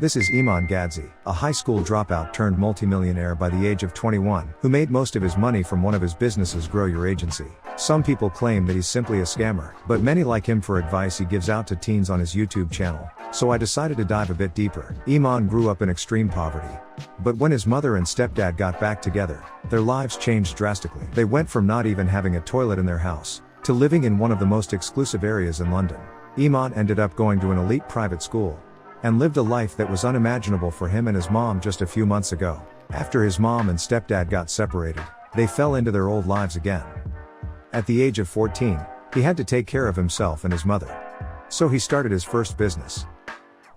This is Iman Gadzhi, a high school dropout turned multimillionaire by the age of 21, who made most of his money from one of his businesses, Grow Your Agency. Some people claim that he's simply a scammer, but many like him for advice he gives out to teens on his YouTube channel. So I decided to dive a bit deeper. Iman grew up in extreme poverty. But when his mother and stepdad got back together, their lives changed drastically. They went from not even having a toilet in their house, to living in one of the most exclusive areas in London. Iman ended up going to an elite private school, and lived a life that was unimaginable for him and his mom just a few months ago. After his mom and stepdad got separated, they fell into their old lives again. At the age of 14, he had to take care of himself and his mother. So he started his first business.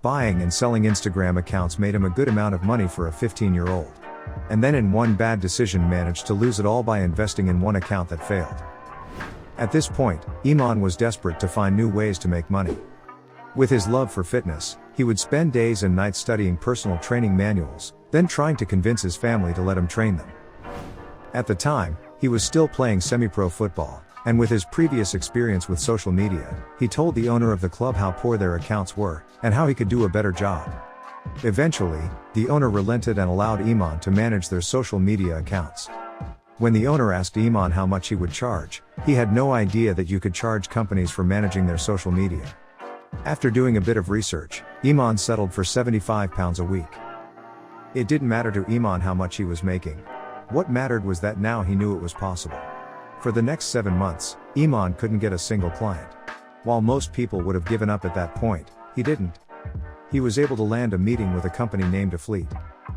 Buying and selling Instagram accounts made him a good amount of money for a 15-year-old. And then in one bad decision managed to lose it all by investing in one account that failed. At this point, Iman was desperate to find new ways to make money. With his love for fitness, he would spend days and nights studying personal training manuals, then trying to convince his family to let him train them. At the time, he was still playing semi-pro football, and with his previous experience with social media, he told the owner of the club how poor their accounts were, and how he could do a better job. Eventually, the owner relented and allowed Iman to manage their social media accounts. When the owner asked Iman how much he would charge, he had no idea that you could charge companies for managing their social media. After doing a bit of research, Iman settled for £75 a week. It didn't matter to Iman how much he was making. What mattered was that now he knew it was possible. For the next 7 months, Iman couldn't get a single client. While most people would have given up at that point, he didn't. He was able to land a meeting with a company named Afleet.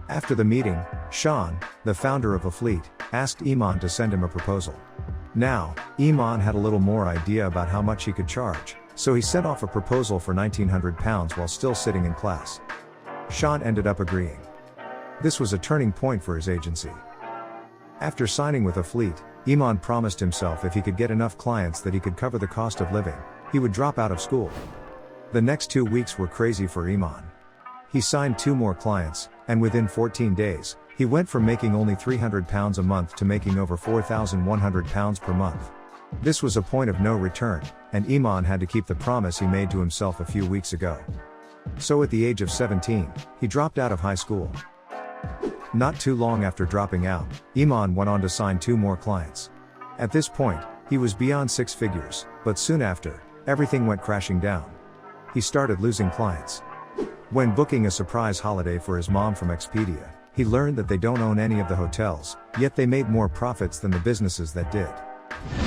After the meeting, Sean, the founder of Afleet, asked Iman to send him a proposal. Now, Iman had a little more idea about how much he could charge, so he sent off a proposal for £1,900 while still sitting in class. Sean ended up agreeing. This was a turning point for his agency. After signing with Afleet, Iman promised himself if he could get enough clients that he could cover the cost of living, he would drop out of school. The next 2 weeks were crazy for Iman. He signed 2 more clients, and within 14 days, he went from making only £300 a month to making over £4,100 per month. This was a point of no return, and Iman had to keep the promise he made to himself a few weeks ago. So at the age of 17, he dropped out of high school. Not too long after dropping out, Iman went on to sign 2 more clients. At this point, he was beyond 6 figures, but soon after, everything went crashing down. He started losing clients. When booking a surprise holiday for his mom from Expedia, he learned that they don't own any of the hotels, yet they made more profits than the businesses that did.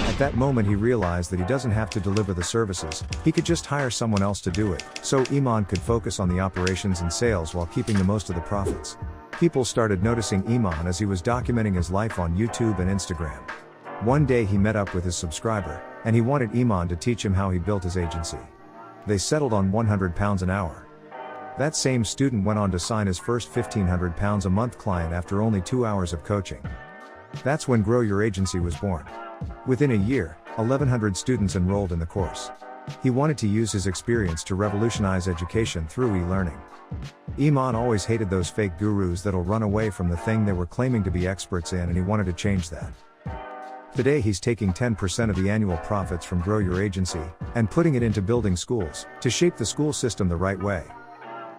At that moment he realized that he doesn't have to deliver the services, he could just hire someone else to do it, so Iman could focus on the operations and sales while keeping the most of the profits. People started noticing Iman as he was documenting his life on YouTube and Instagram. One day he met up with his subscriber, and he wanted Iman to teach him how he built his agency. They settled on £100 an hour. That same student went on to sign his first £1,500 a month client after only 2 hours of coaching. That's when Grow Your Agency was born. Within a year, 1,100 students enrolled in the course. He wanted to use his experience to revolutionize education through e-learning. Iman always hated those fake gurus that'll run away from the thing they were claiming to be experts in, and he wanted to change that. Today he's taking 10% of the annual profits from Grow Your Agency, and putting it into building schools, to shape the school system the right way.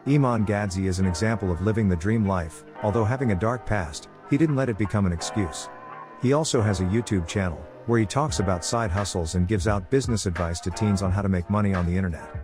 Iman Gadzhi is an example of living the dream life. Although having a dark past, he didn't let it become an excuse. He also has a YouTube channel, where he talks about side hustles and gives out business advice to teens on how to make money on the internet.